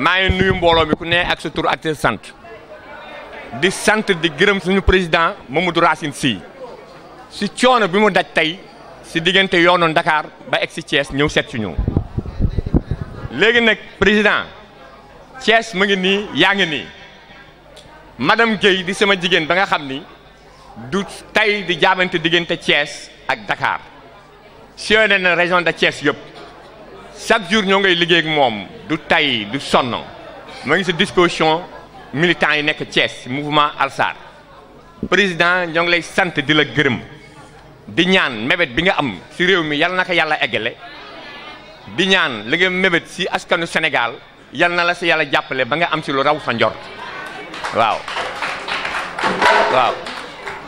maa ngi nuyu mbooloo mi ku ne ak sa tur ak sa sant di sant di gërëm suñu président Mamadou Racine Sy si coono bi mu daj tey si diggante yoonu Dakar ba egg si Thiès ñëw seet si ñu léegi nag président Thiès mu ngi nii yaa ngi nii madame Guèye di sama jigéen ba nga xam ni du tey di jaabante diggante Thiès ak Dakar sillonné na région de Thiès yëpp chaque jour ñoo ngay liggéey ak moom du tay du sonn ma ngi sa disposition militants yi nekk Thiès mouvement Alsar président ñoo ngi lay sant di la gërëm di ñaan mébét bi nga am si réew mi yal na ko yàlla eggale di ñaan li nga mébét si askanu Sénégal yal na la si yàlla jàppale ba nga am si lu raw sa njort waaw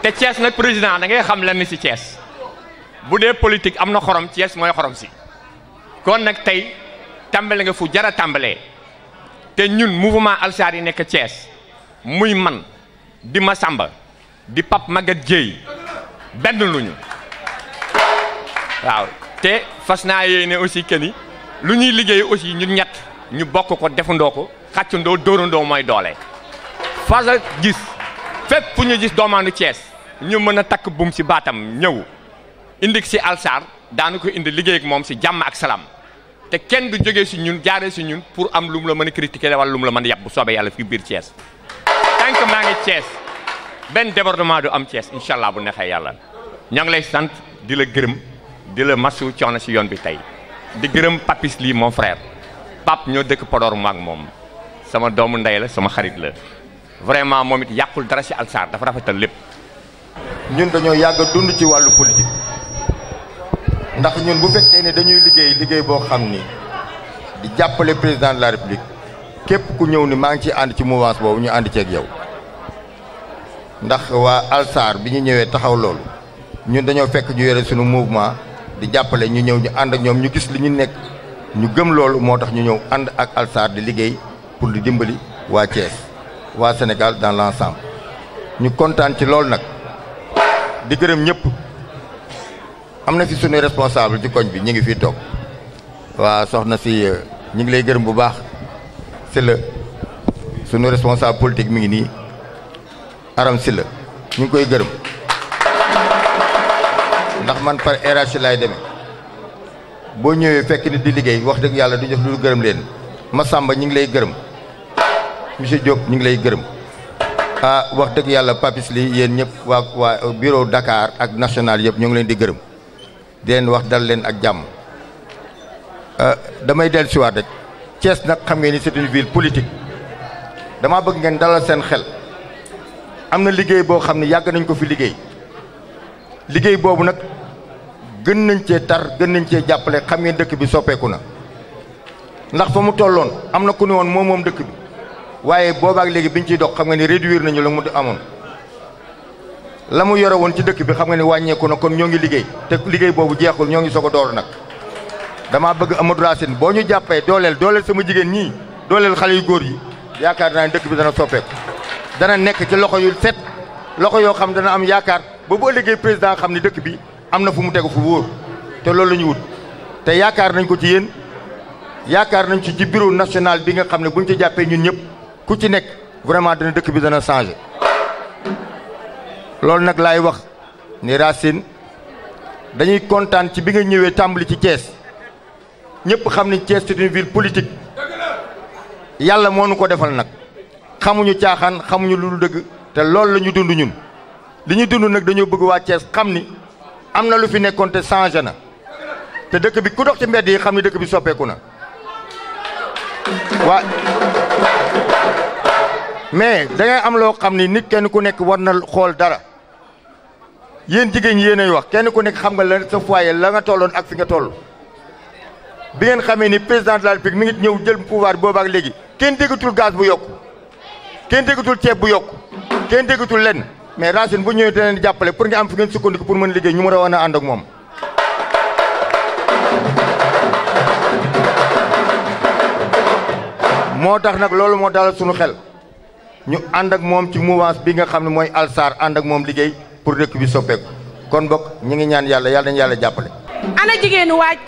te Thiès nag président da ngay xam lenn si Thiès bu dee politique am na xorom Thiès mooy xorom si kon nag tey tàmbale nga fu jara tàmbalee te ñun mouvement Alsar yi nekk Thiès muy man di Massamba di Pape Maguette Dieye benn luñu waaw te fas naa yéene aussi que ni lu ñuy liggéey aussi ñun ñett ñu bokk ko defandoo ko xàccandoo dóorandoo mooy doole fas a gis fépp fu ñu gis doomaanu Thiès ñu mën a takk bum si baatam ñëw indi si Alsar daanu ko indi liggéey ak moom si jàmm ak salaam te kenn du jógee si ñun jaaree si ñun pour am lu mu la mën a critiquer wala lu mu la mën a yàpp bu soobee yàlla fii biir Thiès tant que maa ngi Thiès benn débordement du am Thiès incha allah bu neexee yàlla ñoo ngi lay sant di la gërëm di la masu coono si yoon bi tey di gërëm Papis lii mon frère Pape ñoo dëkk Podor mu ak moom sama doomu ndey la sama xarit la vraiment moom it yàqul dara si Alsar dafa rafetal lépp. ñun dañoo yàgg a dund ci wàllu politique ndax ñun bu fekkee ne dañuy liggéey boo xam ni di jàppale président de la république képp ku ñëw ni maa ngi ciy ànd ci mouvance boobu ñu ànd ceeg yow ndax waa Alsar bi ñu ñëwee taxaw loolu ñun dañoo fekk ñu yore suñu mouvement di jàppale ñu ñëw ñu ànd ak ñoom ñu gis li ñu nekk ñu gëm loolu moo tax ñu ñëw ànd ak Alsar di liggéey pour di dimbali waa Thiès waa Sénégal dans l'ensemble ñu kontaan ci loolu nag di gërëm ñëpp am na fi suñu responsable ci koñ bi ñu ngi fii toog waa soxna si ñu ngi lay gërëm bu baax c'est la suñu responsable politique mi ngi nii Aram Sylla ñu ngi koy gërëm ndax man par RH laay demee boo ñëwee fekk nit di liggéey wax dëgg yàlla du jox lu gërëm leen Massamba ñu ngi lay gërëm monsieur Diop ñu ngi lay gërëm ah wax dëgg yàlla Papis li yéen ñëpp waa bureau Dakar ak national yëpp ñu ngi leen di gërëm di leen wax dal leen ak jàmm damay dellu siwaat rek Thiès nag xam ngeen ni c'est une ville politique dama bëgg ngeen dalal seen xel am na liggéey boo xam ne yàgg nañ ko fi liggéey boobu nag gën nañ cee tar gën nañ cee jàppale xam ngeen dëkk bi soppeeku na ndax fa mu tolloon am na ku ne woon moom dëkk bi waaye boobaak léegi biñ ciy dox xam nga ni réduire nañu la mu amoon la mu yore woon ci dëkk bi xam nga ni wàññeeku na kon ñoo ngi liggéey te liggéey boobu jeexul ñoo ngi soog a door nag damaa bëgg Amadou Racine boo ñu jàppee dooleel sama jigéen ñii dooleel xale yu góor yi yaakaar naa ne dëkk bi dana soppeeku dana nekk ci loxo yu set loxo yoo xam dana am yaakaar ba bu ëllëgee président xam ni dëkk bi am na fu mu tegu fu wóor te loolu la ñu wut te yaakaar nañ ko ci yéen yaakaar nañ ci bureau national bi nga xam ne buñ ci jàppee ñun ñëpp ku ci nekk vraiment dana dëkk bi dana changé loolu nag laay wax ni Racine dañuy kontaan ci bi nga ñëwee tàmbali ci Thiès ñëpp xam ni Thiès c'est une ville politique yàlla moo nu ko defal nag xamuñu caaxaan xamuñu lu dëgg te loolu la ñu dund ñun li ñu dund nag dañoo bëgg waa Thiès xam ni am na lu fi nekkoon te changé na te dëkk bi ku dox ci mbedd yi xam ni dëkk bi soppeeku na waa mais da ngay am loo xam ni nit kenn ku nekk war na xool dara yéen jigéen ñi yéenay wax kenn ku nekk xam nga la sa foyer la nga tolloon ak fi nga toll bi ngeen xamee ni président de la République mi ngi ñëw jël pouvoir boobaak léegi kenn déggatul gaz bu yokku kenn déggatul ceeb bu yokku kenn déggatul lenn mais Racine bu ñëwee dana leen jàppale pour nga am fi ngeen sukkandiku pour mën liggéey ñu mën a wan a ànd ak moom. moo tax nag loolu moo dalal suñu xel ñu ànd ak moom ci mouvance bi nga xam ne mooy Alsar ànd ak moom liggéey pour dëkk bi soppeeku kon bokk ñu ngi ñaan yàlla nañu yàlla jàppale. ana jigéenu waaj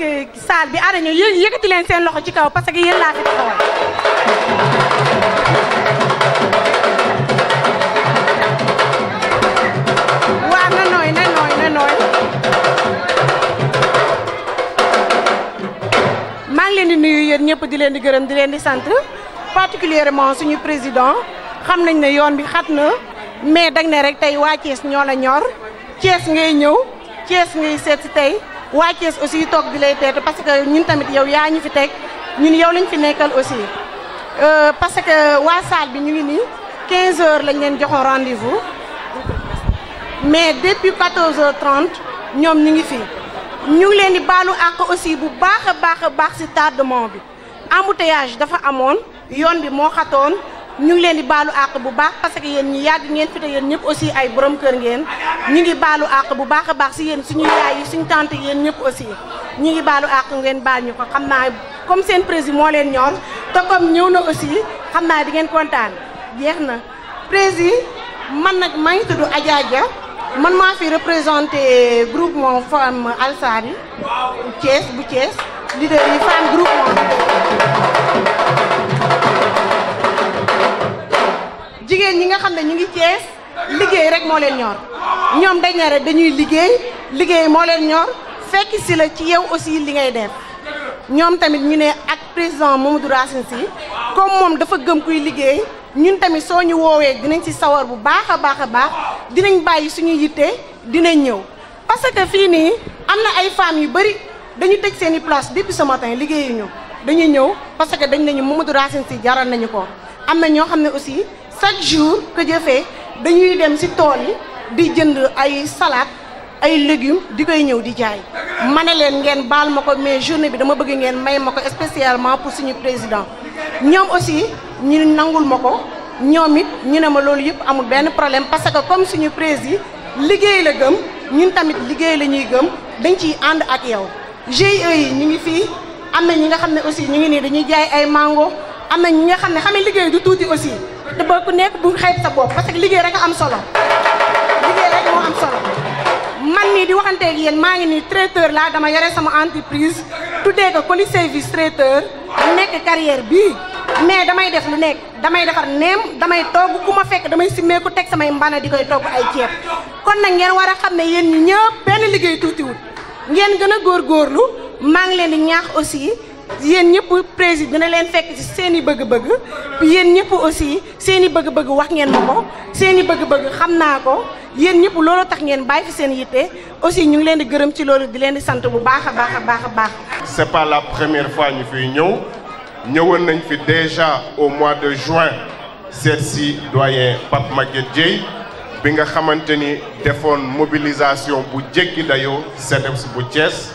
saal bi ana ñu yëkkati leen seen loxo ci kaw parce que yéen laa fi taxawal ñëpp di leen di gërëm di leen di sant particulièrement suñu président xam nañ ne yoon bi xat na mais dag ne rek tey waa Thiès ñoo la ñor Thiès ngay ñëw Thiès ngay seet si tey waa Thiès aussi toog di lay teete parce que ñun tamit yow yaa ñu fi teg ñun yow lañ fi nekkal aussi parce que waa salle bi ñu ngi nii 15 heures lañ leen joxoon rendez-vous mais depuis 14h30 ñoom ñu ngi fi ñu ngi leen di baalu àq aussi bu baax a baax ci tardement bi embouteillage dafa amoon yoon bi moo xatoon ñu ngi leen di baalu àq bu baax parce que yéen ñi yàgg ngeen fi te yéen ñëpp aussi ay borom kër ngeen ñu ngi baalu àq bu baax a baax ci yéen suñu yaay yi suñu tante yéen ñëpp aussi ñu ngi baalu àq ngeen baal ñu ko xam naa comme seen président moo leen ñor te comme ñëw na aussi xam naa di ngeen kontaan jeex na président man nag maa ngi tudd Adja Dia man maa fi représenté groupement femme Alsar yi Thiès bu Thiès leader yi femme groupement jigéen ñi nga xam ne ñu ngi Thiès liggéey rek moo leen ñor ñoom dañ ne rek dañuy liggéey moo leen ñor fekk si la ci yow aussi li ngay def ñoom tamit ñu ne ak président Mamadou Racine Sy comme moom dafa gëm kuy liggéey ñun tamit soo ñu woowee dinañ ci sawar bu baax a baax dinañ bàyyi suñu yitte dinañ ñëw parce que fii nii am na ay femmes yu bëri dañu tëj seen i place depuis ce matin liggéeyuñu dañuy ñëw parce que dañ nañu Mamadou Racine Sy jaral nañu ko am na ñoo xam ne aussi chaque jour que jëfee dañuy dem ci tool yi di jënd ay salade ay légumes di koy ñëw di jaay ma ne leen ngeen baal ma ko mais journée bi dama bëgg ngeen may ma ko spécialement pour suñu président ñoom aussi ñu nangul ma ko ñoom it ñu ne ma loolu yëpp amul benn problème parce que comme suñu président liggéey la gëm ñun tamit liggéey la ñuy gëm dañ ciy ànd ak yow GIE yi ñu ngi fii am na ñi nga xam ne aussi ñu ngi nii dañuy jaay ay mango am na ñi nga xam ne xam ne liggéey du tuuti aussi te ba ku nekk bu xeeb sa bopp parce que liggéey rek a am solo liggéey rek moo am solo man mii di waxanteeg yéen maa ngi nii traiteur laa dama yore sama entreprise tuddee ko Colis Service traiteur nekk carrière bii mais damay def lu nekk damay defar neem damay togg ku ma fekk damay simmeeku teg samay mbana di koy togg ay ceeb kon nag ngeen war a xam ne yéen ñi ñëpp benn liggéey tuutiwul ngeen gën a góorgóorlu maa ngi leen di ñaax aussi yéen ñëpp président dina leen fekk ci seen i bëgg-bëgg yéen ñëpp aussi seen i bëgg-bëgg wax ngeen ma ko seen i bëgg-bëgg xam naa ko yéen ñëpp loolu tax ngeen bàyyi fi seen yitte aussi ñu ngi leen di gërëm ci loolu di leen di sant bu baax a baax. C'est pas la première fois ñu fiy ñëw ñëwoon nañ fi déjà au mois de juin seet si doyen Pape Maguette Dieye bi nga xamante ni defoon mobilisation bu jéggi dayoo CDEPS bu Thiès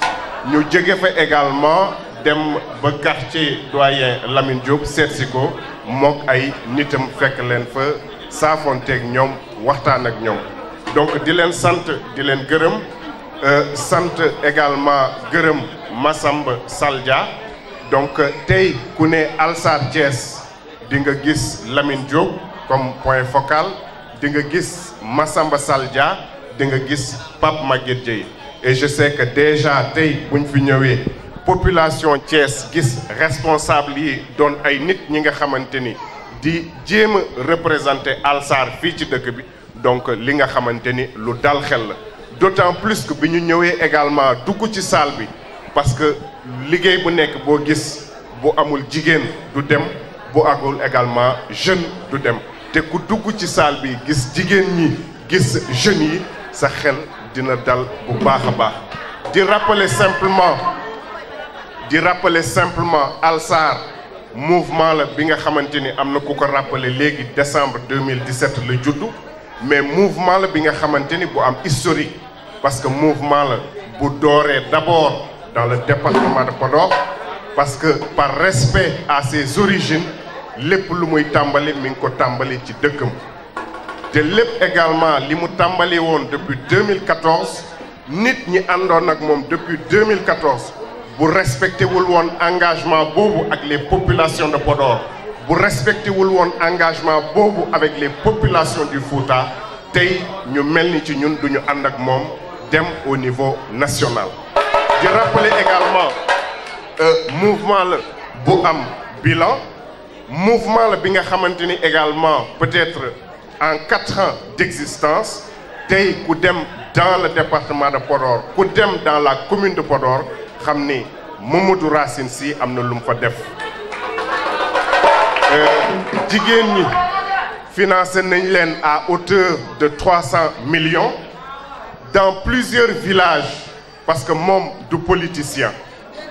ñu jóge fa également dem ba quartier doyen Lamine Diop seet si ko mook ay nitam fekk leen fa saafonteeg ñoom waxtaan ak ñoom donc di leen sant di leen gërëm sant également gërëm Massamba Saldia donc tey ku ne Alsar Thiès di nga gis Lamine Diop comme point focal di nga gis Massamba Saldia di nga gis Pape Maguette Dieye et je sais que déjà tey buñ fi ñëwee population Thiès gis responsable yi doon ay nit ñi nga xamante ni di jéem a représenter Alsar fii ci dëkk bi donc li nga xamante ni lu dal xel la d'autant plus que bi ñu ñëwee également dugg ci salle bi parce que liggéey bu nekk boo gis bu amul jigéen du dem bu agul également jeune du dem te ku dugg ci salle bi gis jigéen ñi gis jeunes yi sa xel dina dal bu baax a baax di rappeler simplement Alsar mouvement la bi nga xamante ni am na ku ko rappeler léegi décembre 2017 la juddu mais mouvement la bi nga xamante ni bu am historique parce que mouvement la bu dooree d'abord dans le département de Podor parce que par respect à ses origines lépp lu muy tàmbali mi ngi ko tàmbali ci dëkkam te lépp également li mu tàmbali woon depuis 2014 nit ñi àndoon ak moom depuis 2014 bu respecté wul woon engagement boobu ak les populations de Podor bu respecté wul woon engagement boobu avec les populations du Fouta tey ñu mel ni ci ñun duñu ànd ak moom dem au niveau national. di rappeler également mouvement la bu am bilan mouvement la bi nga xamante ni également peut-être en 4 ans d'existence tey ku dem dans le département de Podor ku dem dans la commune de Podor xam ni Mamadou Racine Sy am na lu mu fa def jigéen ñi financé nañ leen à hauteur de 300 millions dans plusieurs villages parce que moom du politicien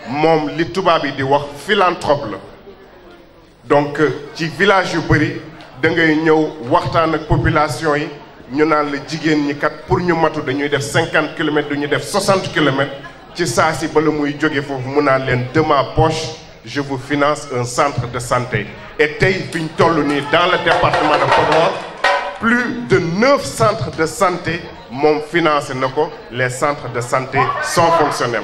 moom li tubaab yi di wax philanthrope la donc ci village yu bëri da ngay ñëw waxtaan ak population yi ñu naan la jigéen ñi kat pour ñu matu dañuy def 50 kilomètres du ñu def 60 kilomètres ci saa si bala muy jóge foofu mu naan leen de ma poche je vous finance un centre de santé et tey fi ñu toll nii dans le département de Podor plus de 9 centres de santé moom financé na ko les centres de santé sont fonctionnels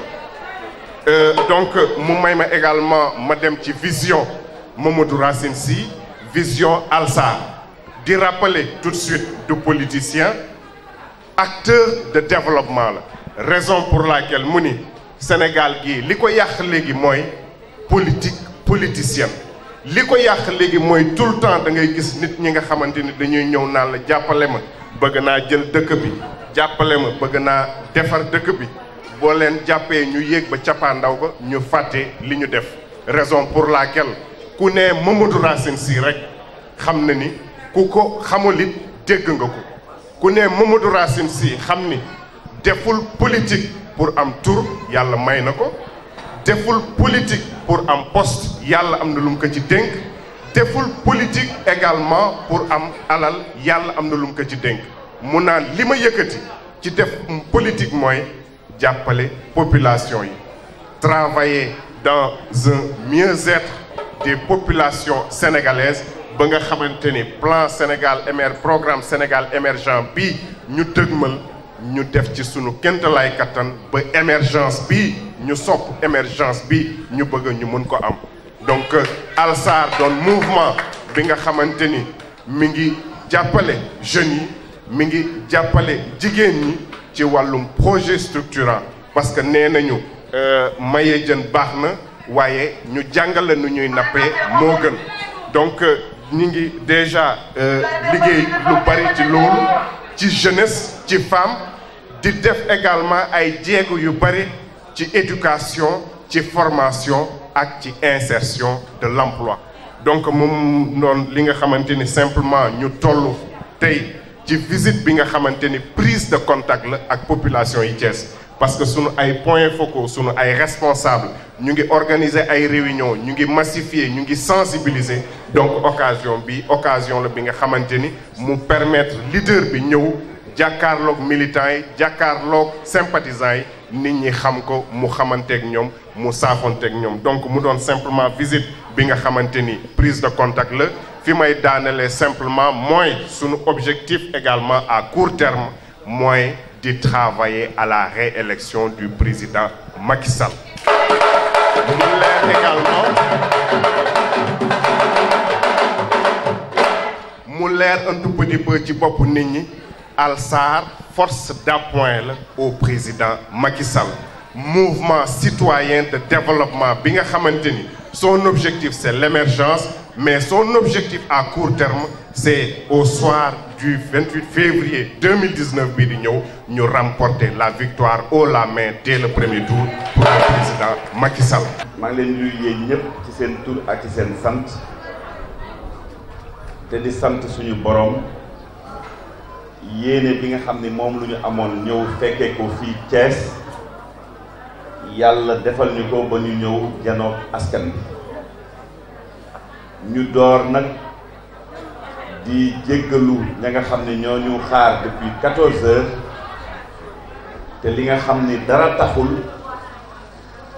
donc mu may ma également ma dem ci vision Mamadou Racine Sy vision Alsar di rappeler tout de suite du politicien acteur de développement la raison pour laquelle mu ni Sénégal gii li ko yàq léegi mooy politique politicienne li ko yàq léegi mooy tout le temps da ngay gis nit ñi nga xamante ni dañuy ñëw naan la jàppale ma bëgg naa jël dëkk bi jàppale ma bëgg naa defar dëkk bi boo leen jàppee ñu yéeg ba cappaandaw ba ñu fàtte li ñu def raison pour laquelle ku ne Mamadou Racine Sy rek xam na ni ku ko xamul it dégg nga ko ku ne Mamadou Racine Sy xam ni deful politique pour am tur yàlla may na ko deful politique pour am poste yàlla am na lu mu ko ci dénk deful politique également pour am alal yàlla am na lu mu ko ci dénk mu naan li ma yëkkati ci def politique mooy jàppale population yi travailler dans un mieux-être des populations sénégalaises ba nga xamante ni plan Sénégal programme Sénégal émergent bi ñu dëgmal ñu def ci sunu kéemtalaay kattan ba émergence bi ñu sopp émergence bi ñu bëgg ñu mën ko am donc Alsar doon mouvement bi nga xamante ni mi ngi jàppale jeunes yi mi ngi jàppale jigéen ñi ci wàllum projet structurant parce que nee nañu maye jën baax na waaye ñu jàngale nu ñuy nappee moo gën donc ñi ngi déjà liggéey lu bari ci loolu ci jeunesse ci femme di def également ay jéego yu bari ci éducation ci formation ak ci insertion de l'emploi donc moom noonu li nga xamante ni simplement ñu toll tey ci visite bi nga xamante ni prise de contact la ak population yi Thiès parce que sunu ay points focaux sunu ay responsables ñu ngi organiser ay réunions ñu ngi massifier ñu ngi sensibiliser donc occasion la bi nga xamante ni mu permettre leader bi ñëw jàkkaarloog militants yi jàkkaarloog sympathisants yi nit ñi xam ko mu xamanteeg ñoom mu saafonteeg ñoom donc mu doon simplement visite bi nga xamante ni prise de contact la fi may daanelee simplement mooy sunu objectif également à court terme mooy di travailler à la réélection du président Macky Sall. mu leer également mu leer un tout petit peu ci bopp nit ñi Alsar force d'appoint la au président Macky Sall mouvement citoyen de développement bi nga xamante ni son objectif c'est l'émergence mais son objectif à court terme c'est au soir du 28 février 2019 bii di ñëw ñu remporter la victoire haut la main dès le premier tour pour le président Macky Sall. maa ngi leen di nuyu yéen ñëpp ci seen tur ak ci seen sant te di sant suñu borom yéene bi nga xam ni moom lu ñu amoon ñëw fekkee ko fii Thiès yàlla defal ñu ko ba ñu ñëw janoog askan bi ñu door nag di jéggalu ña nga xam ne ñoo ñu xaar depuis 14 heures te li nga xam ni dara taxul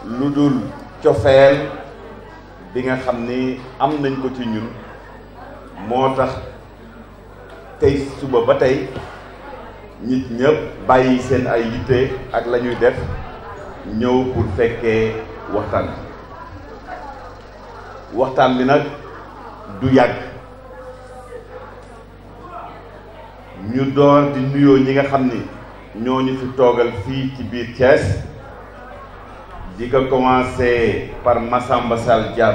lu dul cofeel bi nga xam ni am nañ ko ci ñun moo tax tey suba ba tey nit ñëpp bàyyi seen ay yitte ak la ñuy def ñëw pour fekkee waxtaan bi nag du yàgg ñu door di nuyoo ñi nga xam ni ñoo ñu fi toogal fii ci biir Thiès di ko commencer par Massamba Sall Dia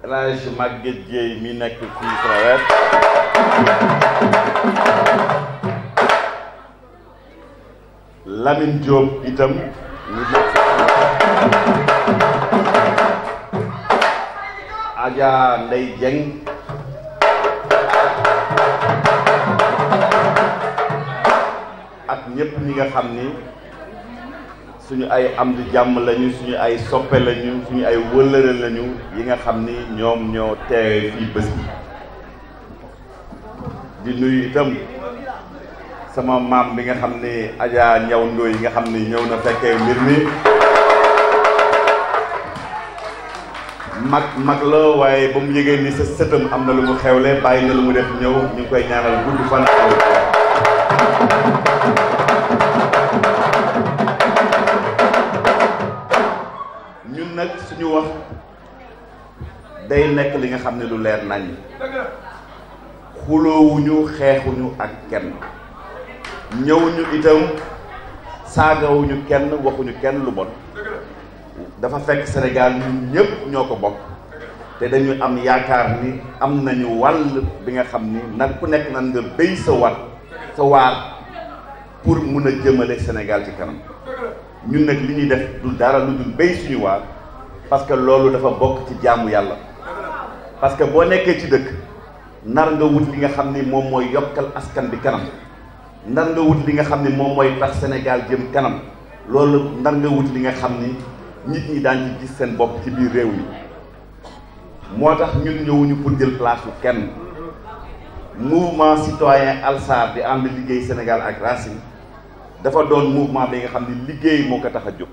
El Hadj Maguette Dieye mi nekk fii Trawet Lamine Diop itam ñu nekk Adja Ndeye Dieng ak ñëpp ñi nga xam ni suñu ay am di jàmm lañu, suñu ay soppe lañu, suñu ay wëllëre lañu yi nga xam ni ñoom ñoo teewe fii bés bi. di nuyu itam sama maam bi nga xam ni Adja Ndiaw Ndoye yi nga xam ni ñëw na fekkee mbir mi. mag la waaye ba mu yëgee ni sa sëtam am na lu mu xewle bàyyi na lu mu def ñëw ñu ngi koy ñaanal gudd fan. ñun nag suñu wax day nekk li nga xam ne lu leer nañ xuloowuñu xeexuñu ak kenn ñëwuñu itam saagawuñu kenn waxuñu kenn lu bon. dafa fekk Sénégal ñun ñëpp ñoo ko bokk te dañu am yaakaar ni am nañu wàll bi nga xam ni nag ku nekk nan nga béy sa waar pour mun a jëmale Sénégal ci kanam ñun nag li ñuy def du dara lu dul béy suñu waar parce que loolu dafa bokk ci jaamu yàlla parce que boo nekkee ci dëkk nar nga wut li nga xam ni moom mooy yokkal askan bi kanam nar nga wut li nga xam ni moom mooy tax Sénégal jëm kanam loolu nar nga wut li nga xam ni nit ñi daan ci gis seen bopp ci biir réew mi moo tax ñun ñëwuñu pour jël place yu kenn mouvement citoyen Alsar di ànd liggéey Sénégal ak Racine dafa doon mouvement bi nga xam ne liggéey moo ko tax a jóg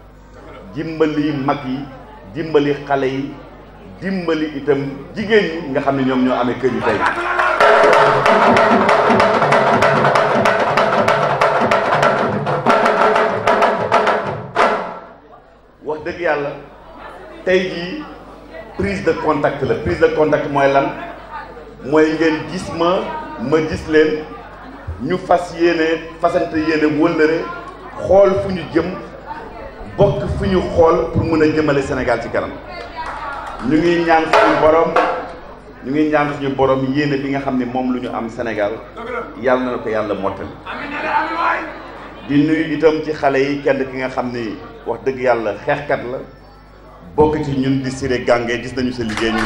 dimbali mag yi dimbali xale yi dimbali itam jigéen ñi nga xam ne ñoom ñoo amee kër yi tey. wax dëgg yàlla tey jii prise de contact la prise de contact mooy lan mooy ngeen gis ma gis leen ñu fasante yéene wëllëre xool fu ñu jëm bokk fu ñu xool pour mën a jëmale Sénégal ci kanam ñu ngi ñaan suñu borom yéene bi nga xam ne moom lu ñu am Sénégal yàlla na ko yàlla mottali di nuyu itam ci xale yi kenn ki nga xam ni wax dëgg yàlla xeexkat la bokk ci ñun di Siré Gange gis nañu sa liggéey ñu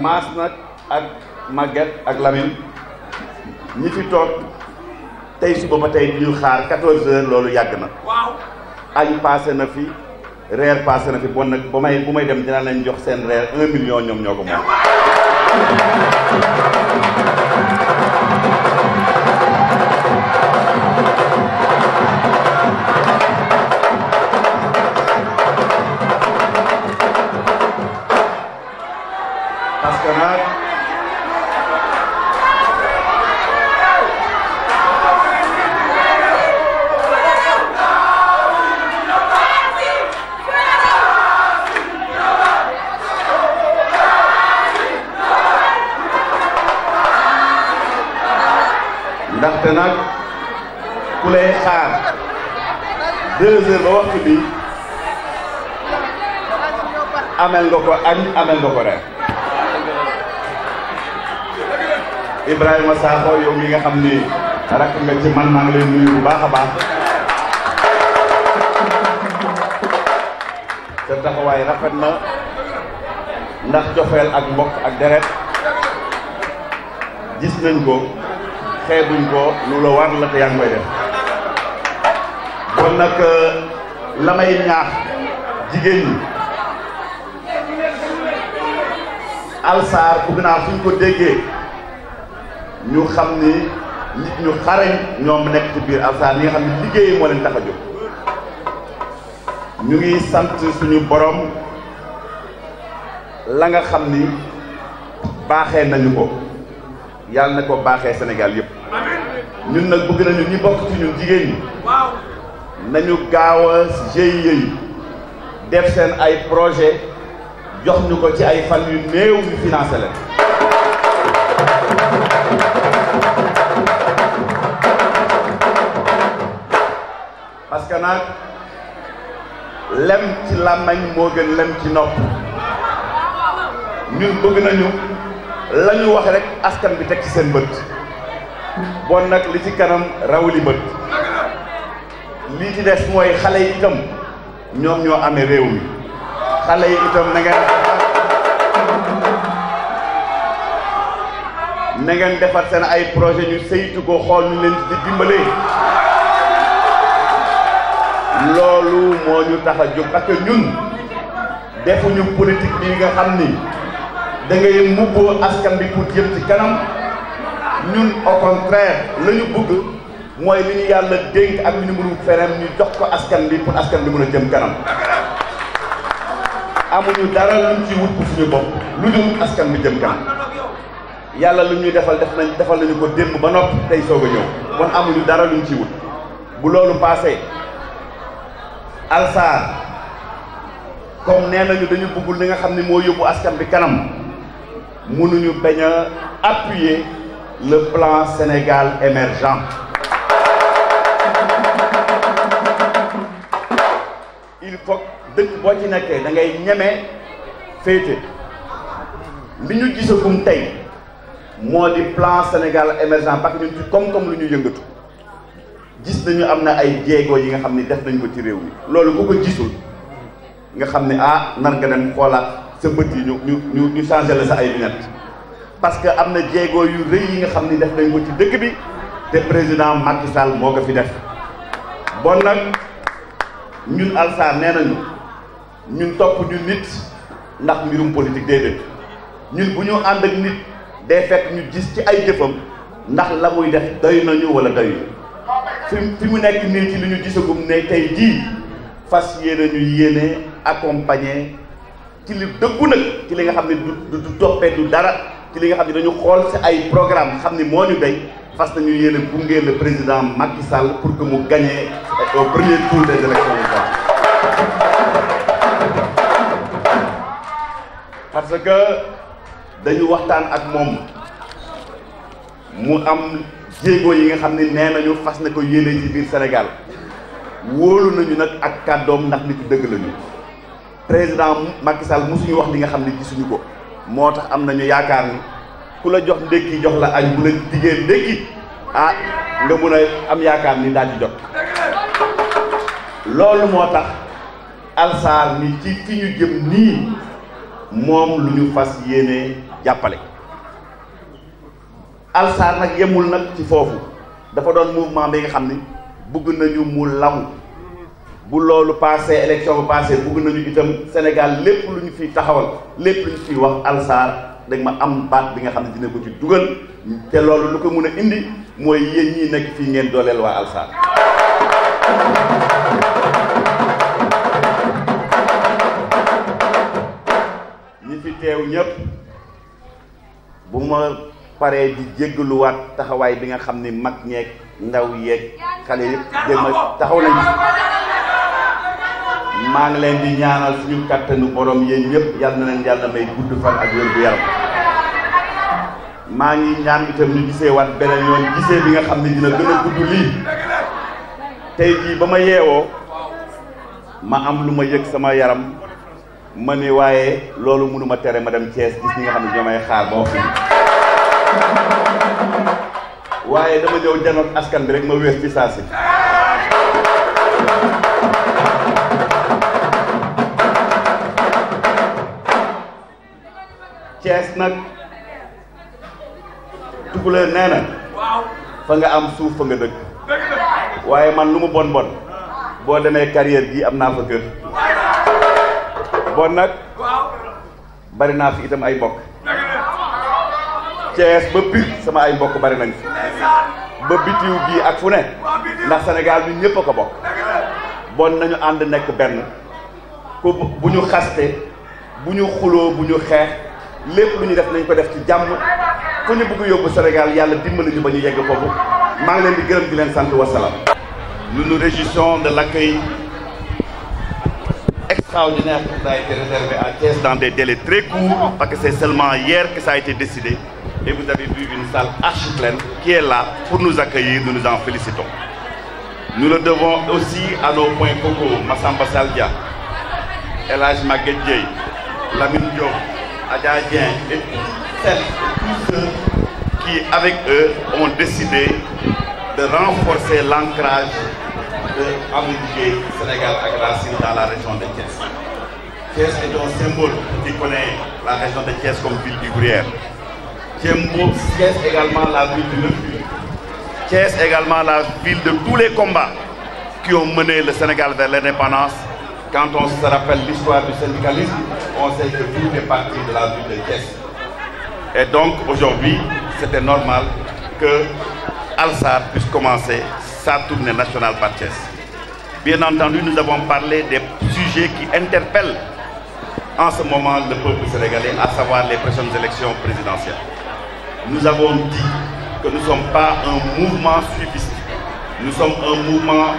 Maas nag ak Maguette ak Lamine ñi fi toog tey suba ba tey di ñu xaar 14 heures loolu yàgg na añ passé na fi reer passé na fi bon nag bu may dem dinaa leen jox seen reer 1 million ñoom ñoo ko moom parce que nag ndaxte nag ku lay xaar 2 heures ba waxtu bi amel nga ko añ amel nga ko reer Ibrahima Sakho yow mi nga xam ni rakk nga ci man maa ngi lay nuyu bu baax a baax te taxawaay rafet na ndax jofeel ak mbokk ak deret gis nañ ko xeebuñ ko lu la war la te yaa ngi koy def kon nag la may ñaax jigéen ñi Alsar bëgg naa fuñ ko déggee ñu xam ni nit ñu xarañ ñoom nekk ci biir Alsar ñi nga xam ne liggéey moo leen tax a jóg ñu ngi sant suñu borom la nga xam ni baaxee nañu ko yàlla na ko baaxee Sénégal yëpp ñun nag bëgg nañu ñi bokk ci ñun jigéen ñi nañu gaaw a GIE yi def seen ay projet jox ñu ko ci ay fan yu néew ñu financé leen parce que nag lem ci làmmañ moo gën lem ci nopp ñun bëgg nañu la ñu wax rek askan bi teg ci seen bët bon nag li ci kanam rawli bët lii ci des mooy xale yi itam ñoom ñoo amee réew mi xale yi itam na ngeen defar seen ay projet ñu saytu ko xool ñu leen di dimbalee loolu moo ñu tax a jóg parce que ñun defuñu politique bi nga xam ni da ngay mbubboo askan bi pour jëm ci kanam ñun au contraire la ñu bëgg mooy li ñu yàlla dénk ak li ñu mënul fereem ñu jox ko askan bi pour askan bi mën a jëm kanam amuñu dara luñ ci wut pour suñu bopp lu dul askan bi jëm kanam yàlla lu ñuy defal defal nañu ko démb ba noppi tey soog a ñëw kon amuñu dara luñ ci wut bu loolu passé Alsar comme nee nañu dañu bëggul li nga xam ne moo yóbbu askan bi kanam mënuñu bañ a appuyer le plan Sénégal émergent il faut dëkk boo ci nekkee da ngay ñeme féete li ñu gisagum tey moo di plan Sénégal émergent parce que ñun ci koom-koom lu ñu yëngatu gis nañu am na ay jéego yi nga xam ni def nañ ko ci réew mi loolu ku ko gisul nga xam ne nar nga dem xoolaat sa bët yi ñu changé la sa ay lunettes parce que am na jéego yu rëy yi nga xam ni def nañ ko ci dëkk bi te président Macky Sall moo ko fi def bon nag ñun Alsar nee nañu ñun topp ñu nit ndax mbirum politique déedéet ñun bu ñu ànd ak nit day fekk ñu gis ci ay jëfam ndax la muy def doy nañu wala doyul fi mu nekk nii ci li ñu gisagum ne tey jii fas yéene accompagner ci li dëggu nag ci li nga xam ne du toppee du dara ci li nga xam ne dañu xool ci ay programme xam ni moo ñu doy fas nañu yéene gunge le président Macky Sall pour que mu gagné au premier tour des élections parce que dañu waxtaan ak moom mu am jéego yi nga xam ne nee nañu fas na ko yéene ci biir Sénégal wóolu nañu nag ak kàddoom ndax nit dëgg lañu président Macky Sall mosuñu wax li nga xam ne gisuñu ko moo tax am nañu yaakaar ni ku la jox ndékki jox la añ bu la diggee ndékki nga mun a am yaakaar ni daal di jot loolu moo tax Alsar ni ci fi ñu jëm nii moom lu ñu fas yéene jàppale Alsar nag yemul nag ci foofu dafa doon mouvement bi nga xam ni bëgg nañu mu law bu loolu passé élection bu passé bëgg nañu itam Sénégal lépp lu ñu fiy taxawal lépp lu ñu fiy wax Alsar dañ ma am baat bi nga xam ne dina ko ci dugal te loolu lu ko mën a indi mooy yéen ñii nekk fii ngeen dooleel waa Alsar ñi fi teew ñëpp bu ma paree di jéggaluwaat taxawaay bi nga xam ni mag ñeeg ndaw yeeg xale yëpp dégg ma taxaw nañu maa ngi leen di ñaanal suñu kattanu borom yéen ñëpp yal na leen yàlla may gudd fan ak wér gu yaram maa ngi ñaan itam ñu gisee waat beneen yoon gisee bi nga xam ne dina gën a gudd lii tey jii ba ma yeewoo ma am lu ma yëg sama yaram ma ne waaye loolu mënuma tere ma dem Thiès gis ñi nga xam ne ñoo may xaar ba wax waaye dama ñëw janoot askan bi rek ma wéer ci saa si Thiès nag tukulóor nee na fa nga am suuf fa nga dëkk waaye man lu mu bon bon boo demee carrière gi am naa fa kër bon nag bari naa fi itam ay mbokk Thiès ba Pire sama ay mbokk bari nañ fi ba bitiw gii ak fu ne ndax Sénégal ñun ñëpp a ko bokk bon nañu ànd nekk benn ku bu ñu xaste bu ñu xuloo bu ñu xeex lépp lu ñu def nañ ko def ci jàmm fu ñu bëgg yóbbu Sénégal yàlla dimbali ñu ba ñu yegg foofu maa ngi leen di gërëm di leen sant wasalaam. Nous nous réjouissons de l'accueil extraordinaire qui a été réservé à Thiès dans des délais très courts parce que c'est seulement hier que ça a été décidé et vous avez vu une salle archi pleine qui est là pour nous accueillir, nous nous en félicitons. Nous le devons aussi à nos points focaux, Massamba Saldia, El Hadj Maguette Dieye, Lamine Diop, Adja Dieng et tous ceux qui, avec eux, ont décidé de renforcer l'ancrage de Amitié Sénégal ak Racine dans la région de Thiès. Thiès est un symbole qui connaît la région de Thiès comme ville ouvrière. Thiès également la ville du refus. Thiès également la ville de tous les combats qui ont mené le Sénégal vers l'indépendance. Quand on se rappelle l'histoire du syndicalisme, on sait que tout est parti de la ville de Thiès. Et donc aujourd'hui, c'était normal que Alsar puisse commencer sa tournée nationale par Thiès. Bien entendu, nous avons parlé des sujets qui interpellent en ce moment le peuple sénégalais, à savoir les prochaines élections présidentielles. Nous avons dit que nous ne sommes pas un mouvement suiviste. Nous sommes un mouvement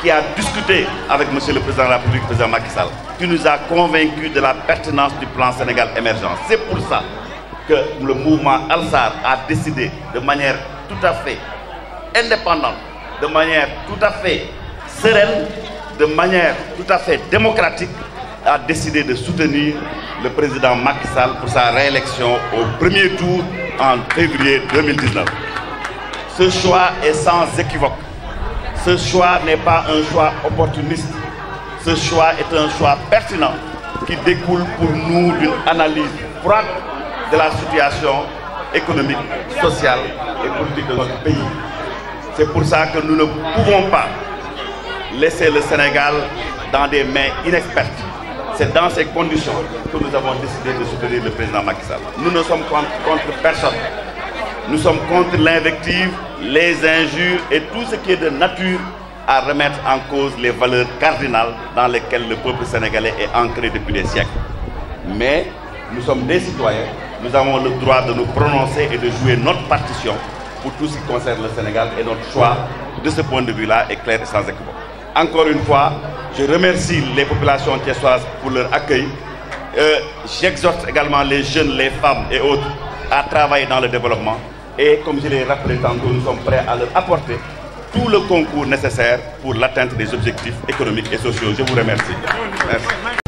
qui a discuté avec M. le Président de la République, le Président Macky Sall, qui nous a convaincus de la pertinence du plan Sénégal émergent. C'est pour ça que le mouvement Alsar a décidé de manière tout à fait indépendante, de manière tout à fait sereine, de manière tout à fait démocratique, a décidé de soutenir le président Macky Sall pour sa réélection au premier tour en février 2019. Ce choix est sans équivoque. Ce choix n'est pas un choix opportuniste. Ce choix est un choix pertinent qui découle pour nous d'une analyse froide de la situation économique, sociale et politique de notre pays. C'est pour ça que nous ne pouvons pas laisser le Sénégal dans des mains inexpertes. C'est dans ces conditions que nous avons décidé de soutenir le président Macky Sall. Nous ne sommes contre personne. Nous sommes contre l'invective, les injures et tout ce qui est de nature à remettre en cause les valeurs cardinales dans lesquelles le peuple sénégalais est ancré depuis des siècles. Mais nous sommes des citoyens, nous avons le droit de nous prononcer et de jouer notre partition pour tout ce qui concerne le Sénégal, et notre choix de ce point de vue-là est clair et sans équivoque. Encore une fois, je remercie les populations thiessoises pour leur accueil. J'exhorte également les jeunes, les femmes et autres à travailler dans le développement. Et comme je l'ai rappelé tantôt, nous sommes prêts à leur apporter tout le concours nécessaire pour l'atteinte des objectifs économiques et sociaux. Je vous remercie. Merci.